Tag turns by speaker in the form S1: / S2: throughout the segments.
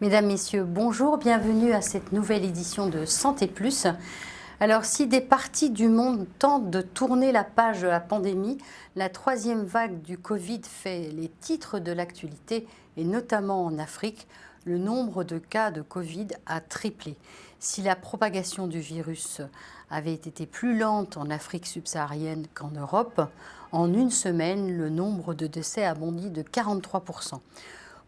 S1: Mesdames, Messieurs, bonjour, bienvenue à cette nouvelle édition de Santé Plus. Alors, si des parties du monde tentent de tourner la page de la pandémie, la troisième vague du Covid fait les titres de l'actualité, et notamment en Afrique, le nombre de cas de Covid a triplé. Si la propagation du virus avait été plus lente en Afrique subsaharienne qu'en Europe, en une semaine, le nombre de décès a bondi de 43%.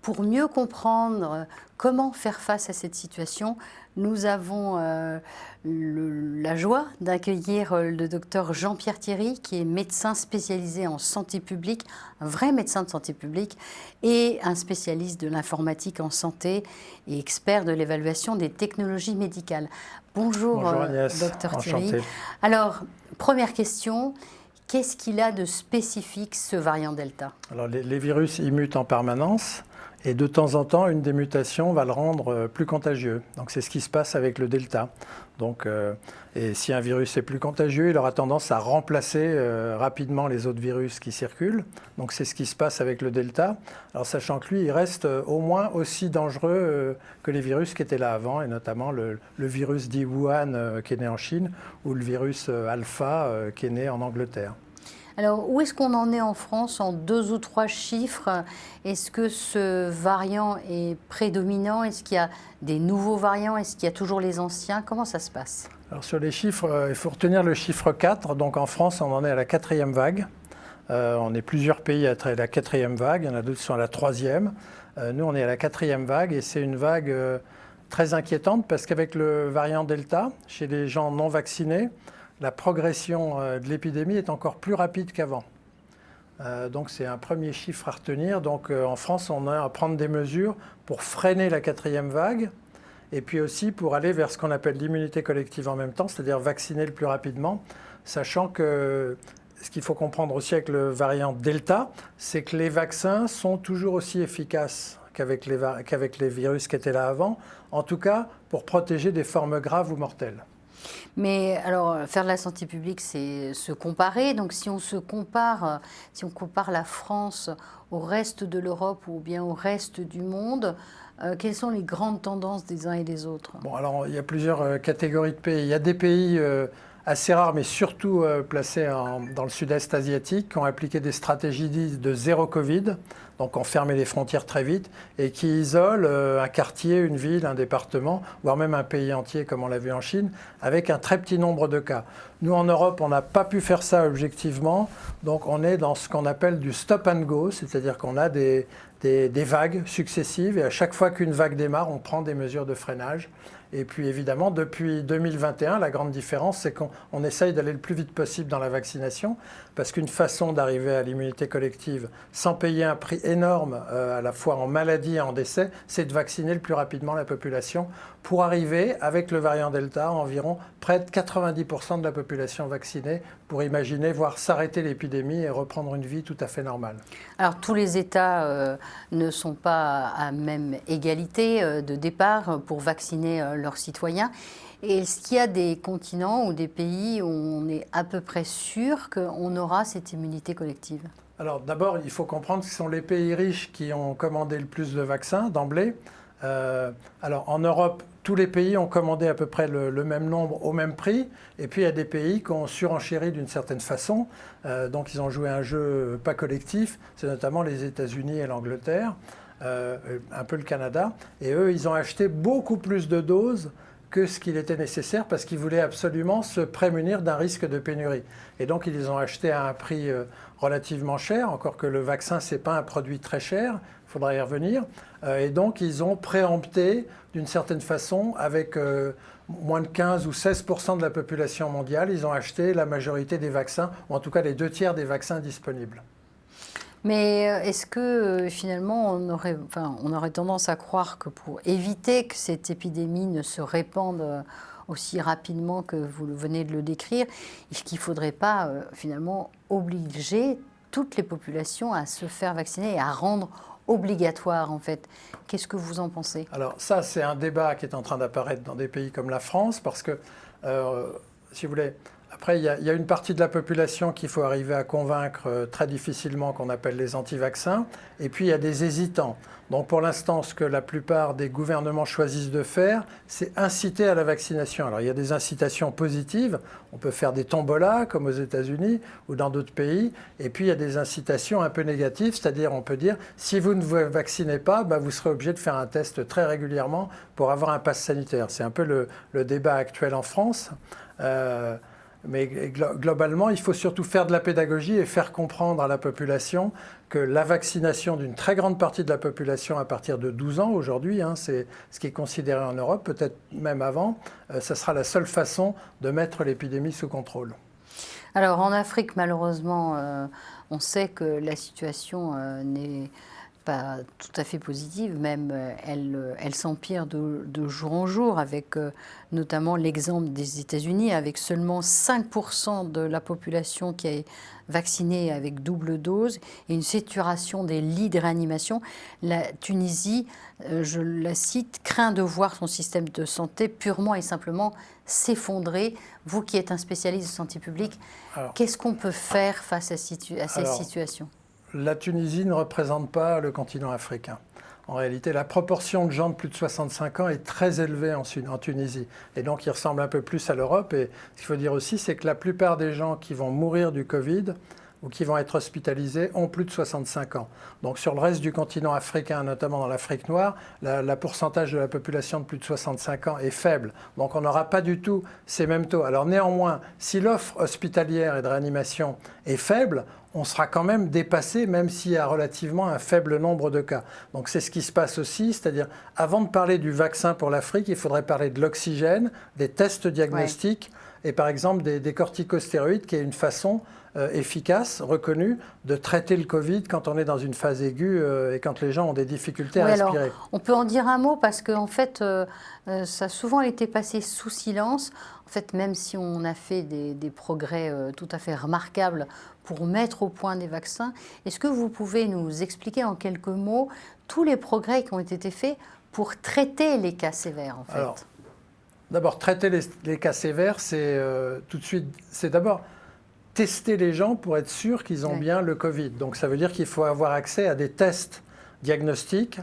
S1: Pour mieux comprendre comment faire face à cette situation, nous avons la joie d'accueillir le docteur Jean-Pierre Thierry, qui est médecin spécialisé en santé publique, un vrai médecin de santé publique, et un spécialiste de l'informatique en santé et expert de l'évaluation des technologies médicales. Bonjour,
S2: Agnès,
S1: docteur Thierry.
S2: Enchanté.
S1: Alors, première question, qu'est-ce qu'il a de spécifique, ce variant Delta? Alors,
S2: les virus, ils mutent en permanence. Et de temps en temps, une des mutations va le rendre plus contagieux. Donc c'est ce qui se passe avec le Delta. Donc, et si un virus est plus contagieux, il aura tendance à remplacer rapidement les autres virus qui circulent. Donc c'est ce qui se passe avec le Delta. Alors sachant que lui, il reste au moins aussi dangereux que les virus qui étaient là avant, et notamment le virus dit Wuhan qui est né en Chine, ou le virus Alpha qui est né en Angleterre.
S1: Alors, où est-ce qu'on en est en France en 2 ou 3 chiffres? Est-ce que ce variant est prédominant? Est-ce qu'il y a des nouveaux variants? Est-ce qu'il y a toujours les anciens? Comment ça se passe?
S2: Alors, sur les chiffres, il faut retenir le chiffre 4. Donc, en France, on en est à la 4e vague. On est plusieurs pays à la 4e vague. Il y en a d'autres qui sont à la 3e. Nous, on est à la 4e vague et c'est une vague très inquiétante parce qu'avec le variant Delta, chez les gens non vaccinés, la progression de l'épidémie est encore plus rapide qu'avant. Donc c'est un premier chiffre à retenir. Donc en France, on a à prendre des mesures pour freiner la 4e vague et puis aussi pour aller vers ce qu'on appelle l'immunité collective en même temps, c'est-à-dire vacciner le plus rapidement, sachant que ce qu'il faut comprendre aussi avec le variant Delta, c'est que les vaccins sont toujours aussi efficaces qu'avec les virus qui étaient là avant, en tout cas pour protéger des formes graves ou mortelles.
S1: Mais alors, faire de la santé publique, c'est se comparer. Donc, si on compare la France au reste de l'Europe ou bien au reste du monde, quelles sont les grandes tendances des uns et des autres?
S2: Bon, alors, il y a plusieurs catégories de pays. Il y a des pays assez rares, mais surtout placés dans le sud-est asiatique, qui ont appliqué des stratégies de zéro Covid, donc ont fermé les frontières très vite, et qui isolent un quartier, une ville, un département, voire même un pays entier, comme on l'a vu en Chine, avec un très petit nombre de cas. Nous, en Europe, on n'a pas pu faire ça objectivement, donc on est dans ce qu'on appelle du stop and go, c'est-à-dire qu'on a des vagues successives, et à chaque fois qu'une vague démarre, on prend des mesures de freinage. Et puis évidemment, depuis 2021, la grande différence, c'est qu'on essaye d'aller le plus vite possible dans la vaccination, parce qu'une façon d'arriver à l'immunité collective sans payer un prix énorme à la fois en maladie et en décès, c'est de vacciner le plus rapidement la population pour arriver, avec le variant Delta, à environ près de 90% de la population vaccinée, pour imaginer, voir s'arrêter l'épidémie et reprendre une vie tout à fait normale.
S1: Alors, tous les États ne sont pas à même égalité de départ pour vacciner leurs citoyens. Et est-ce qu'il y a des continents ou des pays où on est à peu près sûr qu'on aura cette immunité collective?
S2: Alors d'abord, il faut comprendre que ce sont les pays riches qui ont commandé le plus de vaccins d'emblée. Alors en Europe, tous les pays ont commandé à peu près le même nombre au même prix. Et puis il y a des pays qui ont surenchéri d'une certaine façon. Donc ils ont joué un jeu pas collectif. C'est notamment les États-Unis et l'Angleterre, un peu le Canada. Et eux, ils ont acheté beaucoup plus de doses que ce qu'il était nécessaire parce qu'ils voulaient absolument se prémunir d'un risque de pénurie. Et donc, ils les ont achetés à un prix relativement cher, encore que le vaccin, ce n'est pas un produit très cher, il faudra y revenir. Et donc, ils ont préempté, d'une certaine façon, avec moins de 15 ou 16% de la population mondiale, ils ont acheté la majorité des vaccins, ou en tout cas les 2/3 des vaccins disponibles.
S1: Mais est-ce que finalement on aurait tendance à croire que pour éviter que cette épidémie ne se répande aussi rapidement que vous venez de le décrire, est-ce qu'il ne faudrait pas finalement obliger toutes les populations à se faire vacciner et à rendre obligatoire en fait? Qu'est-ce que vous en pensez?
S2: Alors ça, c'est un débat qui est en train d'apparaître dans des pays comme la France parce que, si vous voulez, a Après, il y a une partie de la population qu'il faut arriver à convaincre très difficilement, qu'on appelle les anti-vaccins. Et puis, il y a des hésitants. Donc, pour l'instant, ce que la plupart des gouvernements choisissent de faire, c'est inciter à la vaccination. Alors, il y a des incitations positives. On peut faire des tombolas, comme aux États-Unis ou dans d'autres pays. Et puis, il y a des incitations un peu négatives, c'est-à-dire, on peut dire, si vous ne vous vaccinez pas, vous serez obligé de faire un test très régulièrement pour avoir un pass sanitaire. C'est un peu le débat actuel en France. Mais globalement, il faut surtout faire de la pédagogie et faire comprendre à la population que la vaccination d'une très grande partie de la population à partir de 12 ans aujourd'hui, c'est ce qui est considéré en Europe, peut-être même avant, ça sera la seule façon de mettre l'épidémie sous contrôle.
S1: Alors en Afrique, malheureusement, on sait que la situation n'est pas tout à fait positive, même elle s'empire de jour en jour, avec notamment l'exemple des États-Unis, avec seulement 5% de la population qui est vaccinée avec double dose et une saturation des lits de réanimation. La Tunisie, je la cite, craint de voir son système de santé purement et simplement s'effondrer. Vous qui êtes un spécialiste de santé publique, qu'est-ce qu'on peut faire face à ces situations ?
S2: La Tunisie ne représente pas le continent africain. En réalité, la proportion de gens de plus de 65 ans est très élevée en Tunisie. Et donc, il ressemble un peu plus à l'Europe. Et ce qu'il faut dire aussi, c'est que la plupart des gens qui vont mourir du Covid ou qui vont être hospitalisés ont plus de 65 ans. Donc sur le reste du continent africain, notamment dans l'Afrique noire, la pourcentage de la population de plus de 65 ans est faible. Donc on n'aura pas du tout ces mêmes taux. Alors néanmoins, si l'offre hospitalière et de réanimation est faible, on sera quand même dépassé, même s'il y a relativement un faible nombre de cas. Donc c'est ce qui se passe aussi, c'est-à-dire avant de parler du vaccin pour l'Afrique, il faudrait parler de l'oxygène, des tests diagnostiques et par exemple des corticostéroïdes, qui est une façon efficace, reconnue, de traiter le Covid quand on est dans une phase aiguë et quand les gens ont des difficultés à respirer.
S1: Alors, on peut en dire un mot parce qu'en fait, ça a souvent été passé sous silence. En fait, même si on a fait des progrès tout à fait remarquables pour mettre au point des vaccins, est-ce que vous pouvez nous expliquer en quelques mots tous les progrès qui ont été faits pour traiter les cas sévères, en fait?
S2: Alors, d'abord, traiter les cas sévères, c'est tout de suite, c'est d'abord tester les gens pour être sûr qu'ils ont bien le Covid. Donc ça veut dire qu'il faut avoir accès à des tests diagnostiques.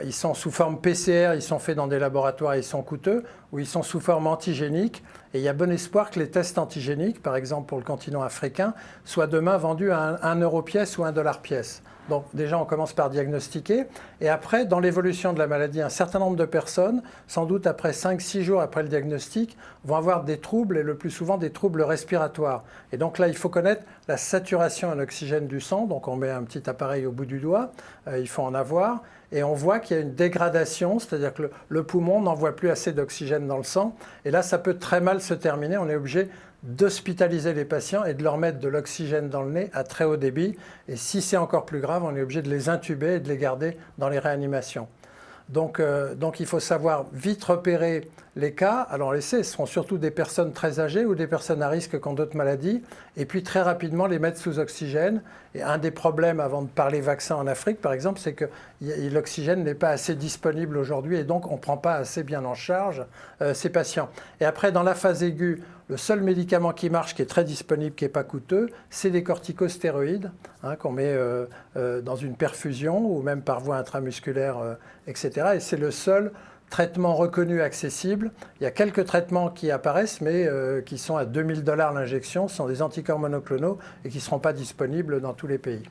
S2: Ils sont sous forme PCR, ils sont faits dans des laboratoires, ils sont coûteux, ou ils sont sous forme antigénique. Et il y a bon espoir que les tests antigéniques, par exemple pour le continent africain, soient demain vendus à 1 euro pièce ou 1 dollar pièce. Donc déjà, on commence par diagnostiquer. Et après, dans l'évolution de la maladie, un certain nombre de personnes, sans doute après 5-6 jours après le diagnostic, vont avoir des troubles, et le plus souvent des troubles respiratoires. Et donc là, il faut connaître la saturation en oxygène du sang. Donc on met un petit appareil au bout du doigt, il faut en avoir. Et on voit qu'il y a une dégradation, c'est-à-dire que le poumon n'envoie plus assez d'oxygène dans le sang. Et là, ça peut très mal se terminer. On est obligé d'hospitaliser les patients et de leur mettre de l'oxygène dans le nez à très haut débit. Et si c'est encore plus grave, on est obligé de les intuber et de les garder dans les réanimations. Donc il faut savoir vite repérer les cas. Alors on le sait, ce seront surtout des personnes très âgées ou des personnes à risque qui ont d'autres maladies. Et puis très rapidement les mettre sous oxygène. Et un des problèmes avant de parler vaccin en Afrique, par exemple, c'est que l'oxygène n'est pas assez disponible aujourd'hui et donc on ne prend pas assez bien en charge ces patients. Et après, dans la phase aiguë, le seul médicament qui marche, qui est très disponible, qui n'est pas coûteux, c'est des corticostéroïdes qu'on met dans une perfusion ou même par voie intramusculaire, etc. Et c'est le seul traitement reconnu accessible. Il y a quelques traitements qui apparaissent, mais qui sont à 2 000 $ l'injection. Ce sont des anticorps monoclonaux et qui ne seront pas disponibles dans tous les pays.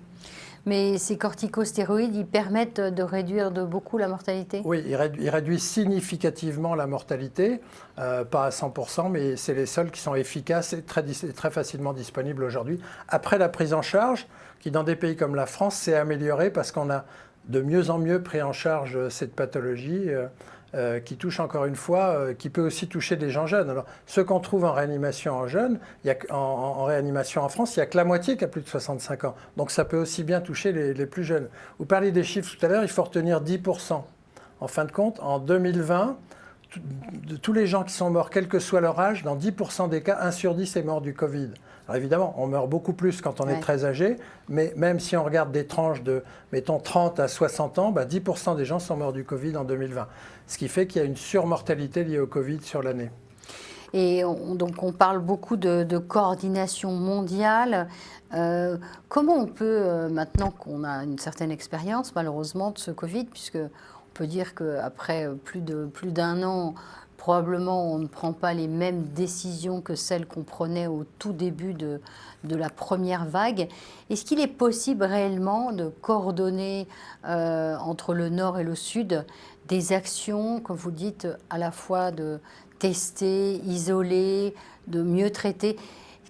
S1: Mais ces corticostéroïdes, ils permettent de réduire de beaucoup la mortalité?
S2: Oui, ils réduisent significativement la mortalité, pas à 100%, mais c'est les seuls qui sont efficaces et très facilement disponibles aujourd'hui. Après la prise en charge, qui dans des pays comme la France s'est améliorée parce qu'on a de mieux en mieux pris en charge cette pathologie qui touche encore une fois, qui peut aussi toucher des gens jeunes. Alors, ceux qu'on trouve en réanimation en jeunes, en réanimation en France, il n'y a que la moitié qui a plus de 65 ans. Donc ça peut aussi bien toucher les plus jeunes. Vous parliez des chiffres tout à l'heure, il faut retenir 10%. En fin de compte, en 2020, de tous les gens qui sont morts, quel que soit leur âge, dans 10% des cas, 1 sur 10 est mort du Covid. Alors évidemment, on meurt beaucoup plus quand on est très âgé, mais même si on regarde des tranches de, mettons, 30 à 60 ans, 10% des gens sont morts du Covid en 2020. Ce qui fait qu'il y a une surmortalité liée au Covid sur l'année.
S1: Et donc on parle beaucoup de coordination mondiale. Comment on peut, maintenant qu'on a une certaine expérience malheureusement de ce Covid, puisque on peut dire qu'après plus d'un an, probablement on ne prend pas les mêmes décisions que celles qu'on prenait au tout début de la première vague. Est-ce qu'il est possible réellement de coordonner entre le nord et le sud des actions, comme vous dites, à la fois de tester, isoler, de mieux traiter?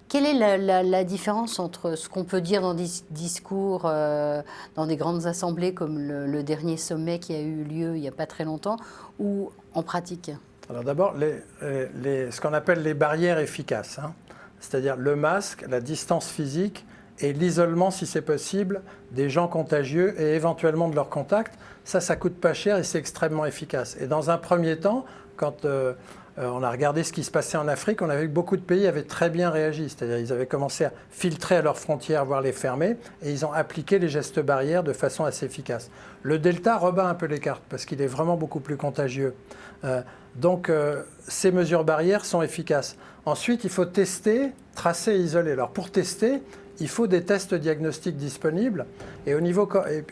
S1: Quelle est la différence entre ce qu'on peut dire dans des discours, dans des grandes assemblées comme le dernier sommet qui a eu lieu il n'y a pas très longtemps, ou en pratique?
S2: Alors d'abord, ce qu'on appelle les barrières efficaces, hein, c'est-à-dire le masque, la distance physique et l'isolement, si c'est possible, des gens contagieux et éventuellement de leurs contacts, ça coûte pas cher et c'est extrêmement efficace. Et dans un premier temps, quand on a regardé ce qui se passait en Afrique, on a vu que beaucoup de pays avaient très bien réagi, c'est-à-dire ils avaient commencé à filtrer à leurs frontières, voire les fermer, et ils ont appliqué les gestes barrières de façon assez efficace. Le Delta rebat un peu les cartes parce qu'il est vraiment beaucoup plus contagieux. Donc ces mesures barrières sont efficaces. Ensuite, il faut tester, tracer et isoler. Alors pour tester, il faut des tests diagnostiques disponibles. Et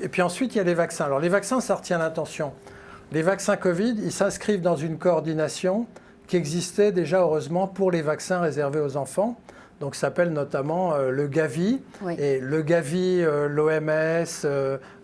S2: puis ensuite, il y a les vaccins. Alors les vaccins, ça retient l'attention. Les vaccins Covid, ils s'inscrivent dans une coordination qui existait déjà, heureusement, pour les vaccins réservés aux enfants. Donc ça s'appelle notamment le Gavi. Oui. Et le Gavi, l'OMS,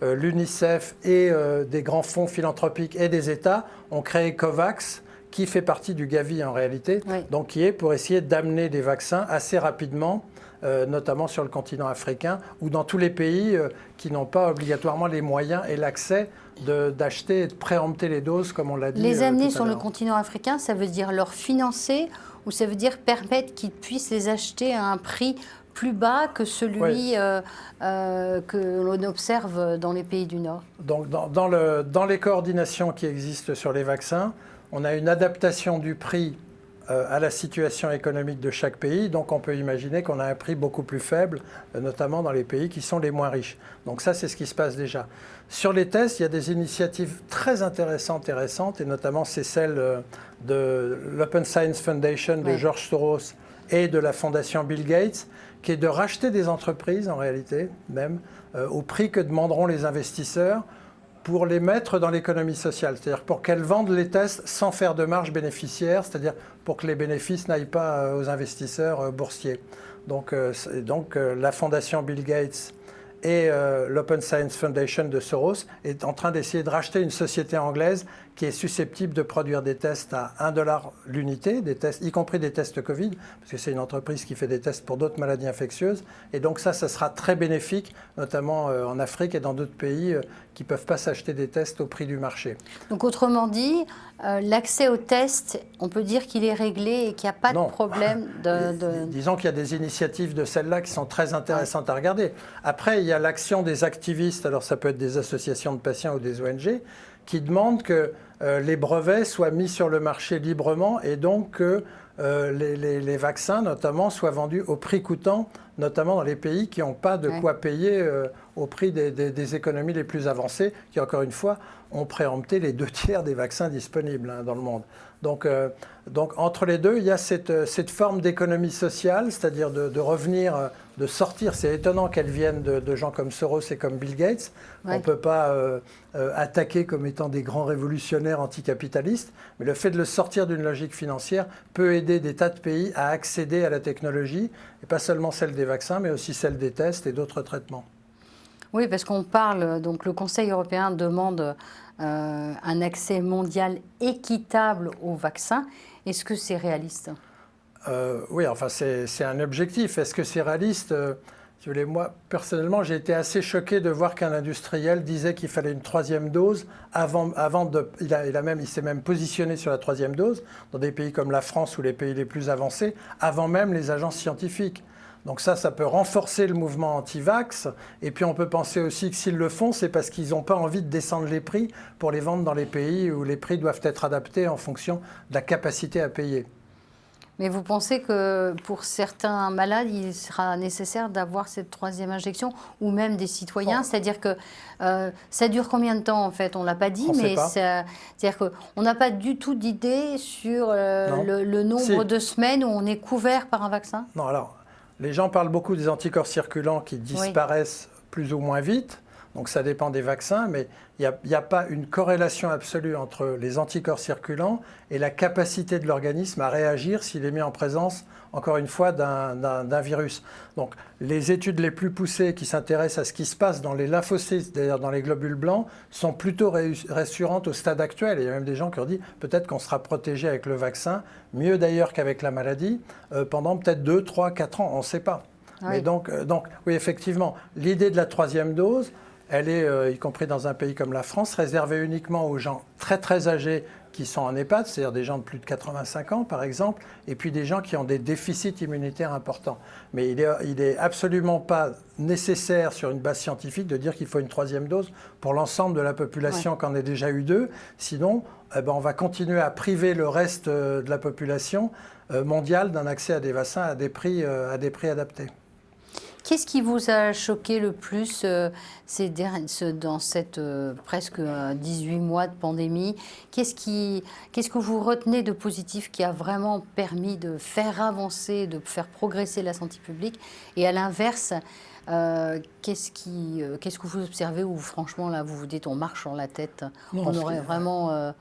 S2: l'UNICEF et des grands fonds philanthropiques et des États ont créé COVAX, qui fait partie du Gavi en réalité, oui. Donc qui est pour essayer d'amener des vaccins assez rapidement, notamment sur le continent africain, ou dans tous les pays qui n'ont pas obligatoirement les moyens et l'accès d'acheter et de préempter les doses, comme on l'a dit.
S1: Les amener sur le continent africain, ça veut dire leur financer, ou ça veut dire permettre qu'ils puissent les acheter à un prix plus bas que celui oui. Que l'on observe dans les pays du Nord?
S2: Donc dans les coordinations qui existent sur les vaccins, on a une adaptation du prix à la situation économique de chaque pays. Donc on peut imaginer qu'on a un prix beaucoup plus faible, notamment dans les pays qui sont les moins riches. Donc ça, c'est ce qui se passe déjà. Sur les tests, il y a des initiatives très intéressantes et récentes, et notamment c'est celle de l'Open Science Foundation de oui. George Soros et de la fondation Bill Gates, qui est de racheter des entreprises, en réalité, même, au prix que demanderont les investisseurs, pour les mettre dans l'économie sociale, c'est-à-dire pour qu'elles vendent les tests sans faire de marge bénéficiaire, c'est-à-dire pour que les bénéfices n'aillent pas aux investisseurs boursiers. Donc la fondation Bill Gates et l'Open Science Foundation de Soros est en train d'essayer de racheter une société anglaise qui est susceptible de produire des tests à 1 $ l'unité, des tests, y compris des tests Covid, parce que c'est une entreprise qui fait des tests pour d'autres maladies infectieuses. Et donc ça sera très bénéfique, notamment en Afrique et dans d'autres pays qui ne peuvent pas s'acheter des tests au prix du marché.
S1: Donc autrement dit, l'accès aux tests, on peut dire qu'il est réglé et qu'il n'y a pas de problème
S2: Disons qu'il y a des initiatives de celles-là qui sont très intéressantes à regarder. Après, il y a l'action des activistes, alors ça peut être des associations de patients ou des ONG, qui demandent que les brevets soient mis sur le marché librement et donc que les vaccins, notamment, soient vendus au prix coûtant, notamment dans les pays qui n'ont pas de quoi payer au prix des économies les plus avancées, qui, encore une fois, ont préempté les 2/3 des vaccins disponibles dans le monde. Donc entre les deux, il y a cette forme d'économie sociale, c'est-à-dire de revenir, de sortir. C'est étonnant qu'elle vienne de gens comme Soros et comme Bill Gates. Ouais. On ne peut pas attaquer comme étant des grands révolutionnaires anticapitalistes, mais le fait de le sortir d'une logique financière peut aider des tas de pays à accéder à la technologie, et pas seulement celle des vaccins, mais aussi celle des tests et d'autres traitements.
S1: Oui, parce qu'on parle, donc le Conseil européen demande un accès mondial équitable aux vaccins. Est-ce que c'est réaliste?
S2: Oui, enfin c'est un objectif. Est-ce que c'est réaliste? Si vous voulez, moi, personnellement, j'ai été assez choqué de voir qu'un industriel disait qu'il fallait une 3e dose avant de... Il s'est même positionné sur la 3e dose dans des pays comme la France ou les pays les plus avancés, avant même les agences scientifiques. Donc ça peut renforcer le mouvement anti-vax. Et puis on peut penser aussi que s'ils le font, c'est parce qu'ils n'ont pas envie de descendre les prix pour les vendre dans les pays où les prix doivent être adaptés en fonction de la capacité à payer.
S1: Mais vous pensez que pour certains malades, il sera nécessaire d'avoir cette troisième injection, ou même des citoyens? C'est-à-dire que ça dure combien de temps en fait? On ne l'a pas dit, mais c'est-à-dire qu'on n'a pas du tout d'idée sur le nombre de semaines où on est couvert par un vaccin?
S2: Non, alors, les gens parlent beaucoup des anticorps circulants qui disparaissent plus ou moins vite. Donc ça dépend des vaccins, mais il n'y a pas une corrélation absolue entre les anticorps circulants et la capacité de l'organisme à réagir s'il est mis en présence, encore une fois, d'un virus. Donc les études les plus poussées qui s'intéressent à ce qui se passe dans les lymphocytes, c'est-à-dire dans les globules blancs, sont plutôt rassurantes au stade actuel. Et il y a même des gens qui ont dit peut-être qu'on sera protégé avec le vaccin, mieux d'ailleurs qu'avec la maladie, pendant peut-être 2, 3, 4 ans, on ne sait pas. Oui. Mais donc, oui, effectivement, l'idée de la troisième dose, elle est, y compris dans un pays comme la France, réservée uniquement aux gens très très âgés qui sont en EHPAD, c'est-à-dire des gens de plus de 85 ans par exemple, et puis des gens qui ont des déficits immunitaires importants. Mais il est absolument pas nécessaire sur une base scientifique de dire qu'il faut une troisième dose pour l'ensemble de la population qui en ait déjà eu 2. Sinon, on va continuer à priver le reste de la population mondiale d'un accès à des vaccins à des prix adaptés.
S1: Qu'est-ce qui vous a choqué le plus dans cette presque 18 mois de pandémie? Qu'est-ce que vous retenez de positif qui a vraiment permis de faire avancer, de faire progresser la santé publique? Et à l'inverse, qu'est-ce que vous observez où franchement là vous vous dites on marche sur la tête, on aurait vraiment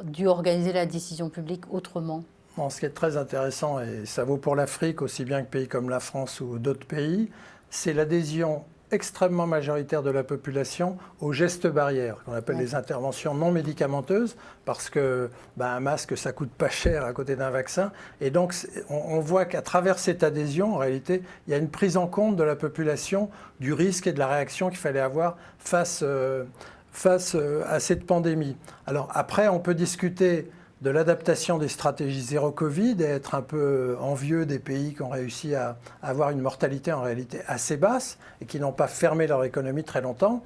S1: dû organiser la décision publique autrement?
S2: Bon, ce qui est très intéressant, et ça vaut pour l'Afrique aussi bien que pays comme la France ou d'autres pays, c'est l'adhésion extrêmement majoritaire de la population aux gestes barrières, qu'on appelle les interventions non médicamenteuses, parce que un masque, ça coûte pas cher à côté d'un vaccin. Et donc, on voit qu'à travers cette adhésion, en réalité, il y a une prise en compte de la population du risque et de la réaction qu'il fallait avoir face à cette pandémie. Alors après, on peut discuter de l'adaptation des stratégies zéro Covid et être un peu envieux des pays qui ont réussi à avoir une mortalité en réalité assez basse et qui n'ont pas fermé leur économie très longtemps.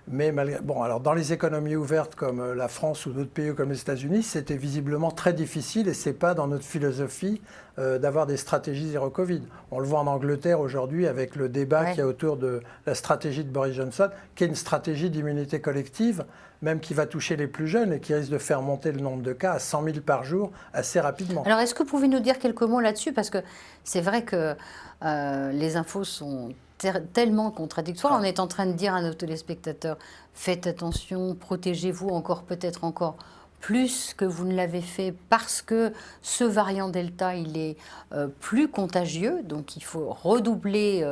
S2: Mais alors dans les économies ouvertes comme la France ou d'autres pays comme les États-Unis, c'était visiblement très difficile et ce n'est pas dans notre philosophie d'avoir des stratégies zéro Covid. On le voit en Angleterre aujourd'hui avec le débat qu'il y a autour de la stratégie de Boris Johnson, qui est une stratégie d'immunité collective, même qui va toucher les plus jeunes et qui risque de faire monter le nombre de cas à 100 000 par jour assez rapidement.
S1: Alors est-ce que vous pouvez nous dire quelques mots là-dessus? Parce que c'est vrai que les infos sont tellement contradictoires. On est en train de dire à nos téléspectateurs, faites attention, protégez-vous peut-être encore plus que vous ne l'avez fait parce que ce variant Delta, il est plus contagieux, donc il faut redoubler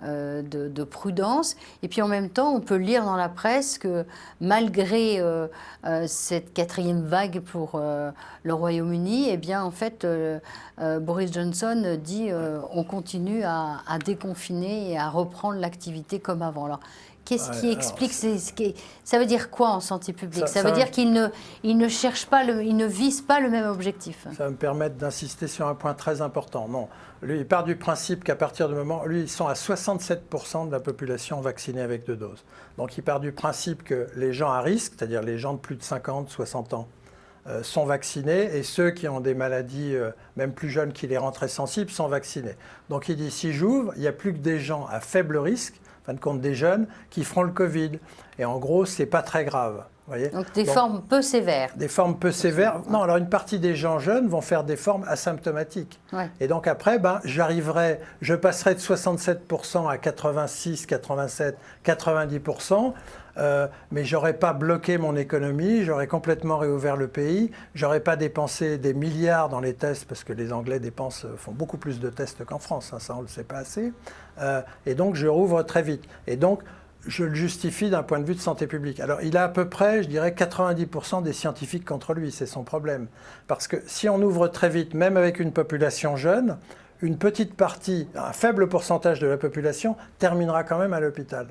S1: de prudence. Et puis en même temps, on peut lire dans la presse que malgré cette quatrième vague pour le Royaume-Uni, eh bien en fait, Boris Johnson dit on continue à déconfiner et à reprendre l'activité comme avant. Alors, qu'est-ce qui explique ça veut dire quoi en santé publique? Ça veut dire qu'il ne cherche pas, il ne vise pas le même objectif.
S2: Ça va me permettre d'insister sur un point très important. Non, lui, il part du principe qu'à partir du moment, lui, ils sont à 67% de la population vaccinée avec 2 doses. Donc, il part du principe que les gens à risque, c'est-à-dire les gens de plus de 50, 60 ans, sont vaccinés et ceux qui ont des maladies, même plus jeunes, qui les rendent très sensibles, sont vaccinés. Donc, il dit, si j'ouvre, il n'y a plus que des gens à faible risque, en fin de compte des jeunes, qui feront le Covid. Et en gros, ce n'est pas très grave. Voyez.
S1: Donc des formes peu sévères.
S2: Des formes peu sévères. Non, alors une partie des gens jeunes vont faire des formes asymptomatiques. Ouais. Et donc après, je passerai de 67% à 86, 87, 90%. Mais je n'aurais pas bloqué mon économie, j'aurais complètement réouvert le pays, je n'aurais pas dépensé des milliards dans les tests, parce que les Anglais font beaucoup plus de tests qu'en France, hein, ça on ne le sait pas assez. Et donc je rouvre très vite. Et donc je le justifie d'un point de vue de santé publique. Alors il a à peu près, je dirais, 90% des scientifiques contre lui, c'est son problème. Parce que si on ouvre très vite, même avec une population jeune, une petite partie, un faible pourcentage de la population terminera quand même à l'hôpital.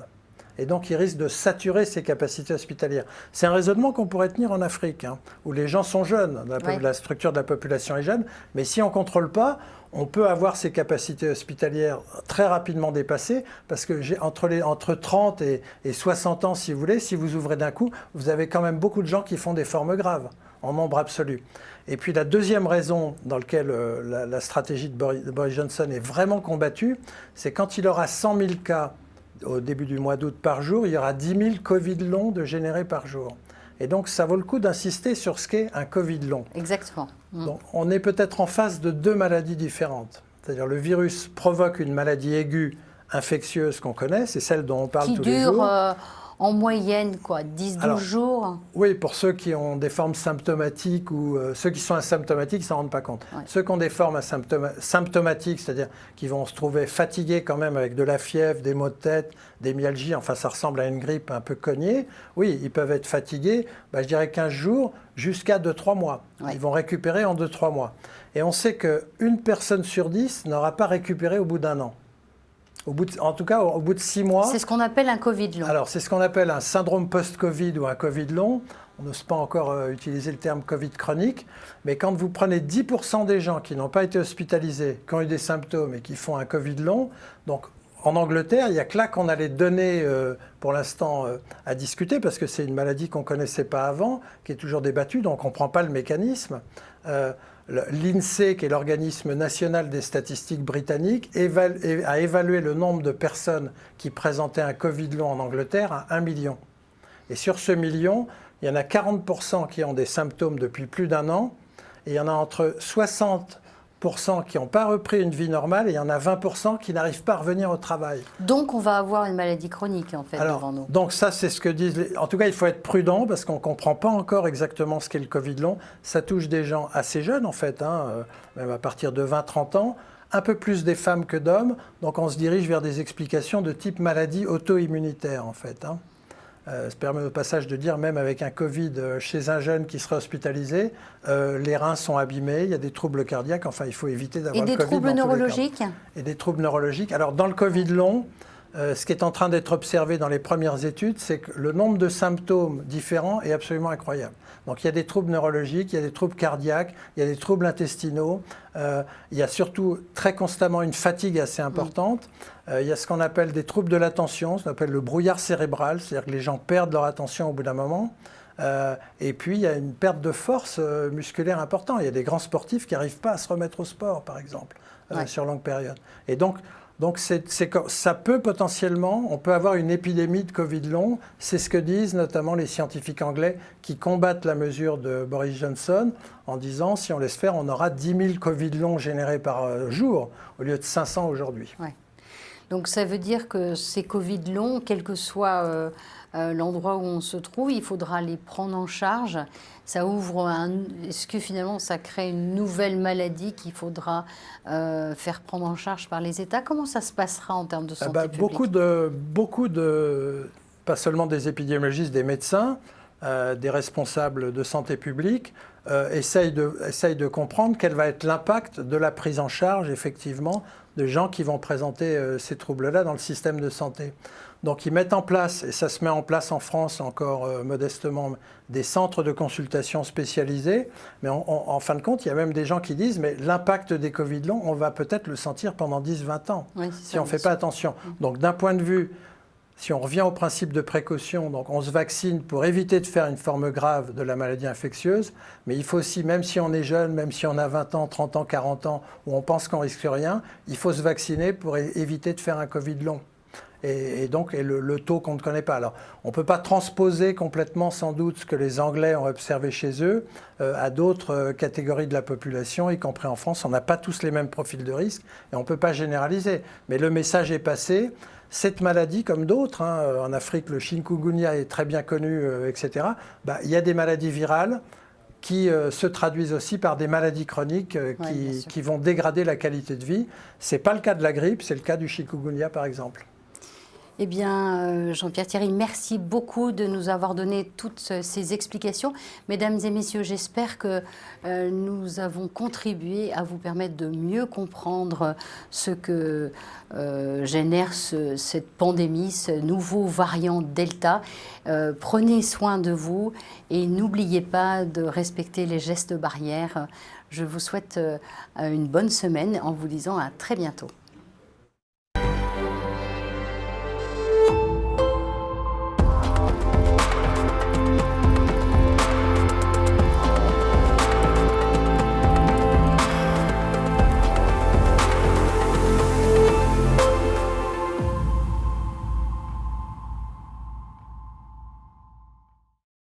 S2: Et donc, il risque de saturer ses capacités hospitalières. C'est un raisonnement qu'on pourrait tenir en Afrique, hein, où les gens sont jeunes, la structure de la population est jeune, mais si on ne contrôle pas, on peut avoir ces capacités hospitalières très rapidement dépassées, parce que entre 30 et 60 ans, si vous voulez, si vous ouvrez d'un coup, vous avez quand même beaucoup de gens qui font des formes graves. en nombre absolu. Et puis la deuxième raison dans laquelle la stratégie de Boris Johnson est vraiment combattue, c'est quand il aura 100 000 cas au début du mois d'août par jour, il y aura 10 000 Covid longs de générés par jour. Et donc ça vaut le coup d'insister sur ce qu'est un Covid long.
S1: Exactement.
S2: Donc, on est peut-être en face de deux maladies différentes. C'est-à-dire le virus provoque une maladie aiguë infectieuse qu'on connaît, c'est celle dont on parle tous les jours.
S1: Qui dure en moyenne, 10-12 jours.
S2: Oui, pour ceux qui ont des formes symptomatiques ou ceux qui sont asymptomatiques, ils ne s'en rendent pas compte. Ouais. Ceux qui ont des formes symptomatiques, c'est-à-dire qui vont se trouver fatigués quand même avec de la fièvre, des maux de tête, des myalgies, enfin ça ressemble à une grippe un peu cognée, oui, ils peuvent être fatigués, je dirais 15 jours jusqu'à 2-3 mois. Ouais. Ils vont récupérer en 2-3 mois. Et on sait qu'une personne sur 10 n'aura pas récupéré au bout d'un an. En tout cas, au bout de 6 mois.
S1: C'est ce qu'on appelle un Covid long.
S2: Alors, c'est ce qu'on appelle un syndrome post-Covid ou un Covid long. On n'ose pas encore utiliser le terme Covid chronique. Mais quand vous prenez 10% des gens qui n'ont pas été hospitalisés, qui ont eu des symptômes et qui font un Covid long, donc en Angleterre, il n'y a que là qu'on a les données pour l'instant à discuter parce que c'est une maladie qu'on ne connaissait pas avant, qui est toujours débattue, donc on ne comprend pas le mécanisme. L'INSEE, qui est l'organisme national des statistiques britanniques, a évalué le nombre de personnes qui présentaient un Covid long en Angleterre à 1 million. Et sur ce million, il y en a 40% qui ont des symptômes depuis plus d'un an, et il y en a entre 60% qui n'ont pas repris une vie normale, et il y en a 20% qui n'arrivent pas à revenir au travail.
S1: Donc on va avoir une maladie chronique en fait devant nous.
S2: Donc ça c'est ce que disent En tout cas il faut être prudent parce qu'on ne comprend pas encore exactement ce qu'est le Covid long. Ça touche des gens assez jeunes en fait, même à partir de 20-30 ans, un peu plus des femmes que d'hommes, donc on se dirige vers des explications de type maladie auto-immunitaire en fait. Ça permet au passage de dire, même avec un Covid chez un jeune qui serait hospitalisé, les reins sont abîmés, il y a des troubles cardiaques, enfin il faut éviter d'avoir le Covid.
S1: Et des troubles neurologiques ?
S2: Et des troubles neurologiques. Alors dans le Covid long, ce qui est en train d'être observé dans les premières études, c'est que le nombre de symptômes différents est absolument incroyable. Donc il y a des troubles neurologiques, il y a des troubles cardiaques, il y a des troubles intestinaux, il y a surtout très constamment une fatigue assez importante. Il y a ce qu'on appelle des troubles de l'attention, ce qu'on appelle le brouillard cérébral, c'est-à-dire que les gens perdent leur attention au bout d'un moment. Et puis il y a une perte de force musculaire importante. Il y a des grands sportifs qui n'arrivent pas à se remettre au sport, par exemple, sur longue période. Et donc ça peut potentiellement, on peut avoir une épidémie de Covid long. C'est ce que disent notamment les scientifiques anglais qui combattent la mesure de Boris Johnson en disant si on laisse faire, on aura 10 000 Covid longs générés par jour au lieu de 500 aujourd'hui.
S1: Ouais. Donc ça veut dire que ces Covid longs, quel que soit l'endroit où on se trouve, il faudra les prendre en charge. Ça ouvre Est-ce que finalement ça crée une nouvelle maladie qu'il faudra faire prendre en charge par les États? Comment ça se passera en termes de santé publique?
S2: Beaucoup de, pas seulement des épidémiologistes, des médecins, des responsables de santé publique, essayent de comprendre quel va être l'impact de la prise en charge, effectivement, de gens qui vont présenter ces troubles-là dans le système de santé. Donc ils mettent en place, et ça se met en place en France encore modestement, des centres de consultation spécialisés. Mais en fin de compte, il y a même des gens qui disent mais l'impact des Covid longs, on va peut-être le sentir pendant 10-20 ans, si on ne fait pas attention. Donc d'un point de vue, si on revient au principe de précaution, donc on se vaccine pour éviter de faire une forme grave de la maladie infectieuse, mais il faut aussi, même si on est jeune, même si on a 20 ans, 30 ans, 40 ans, où on pense qu'on ne risque rien, il faut se vacciner pour éviter de faire un Covid long. Et donc le taux qu'on ne connaît pas. Alors, on ne peut pas transposer complètement, sans doute, ce que les Anglais ont observé chez eux à d'autres catégories de la population, y compris en France. On n'a pas tous les mêmes profils de risque et on ne peut pas généraliser. Mais le message est passé. Cette maladie, comme d'autres, en Afrique, le chikungunya est très bien connu, etc. Il y a des maladies virales qui se traduisent aussi par des maladies chroniques qui vont dégrader la qualité de vie. Ce n'est pas le cas de la grippe, c'est le cas du chikungunya, par exemple.
S1: Eh bien, Jean-Pierre Thierry, merci beaucoup de nous avoir donné toutes ces explications. Mesdames et messieurs, j'espère que nous avons contribué à vous permettre de mieux comprendre ce que génère cette pandémie, ce nouveau variant Delta. Prenez soin de vous et n'oubliez pas de respecter les gestes barrières. Je vous souhaite une bonne semaine en vous disant à très bientôt.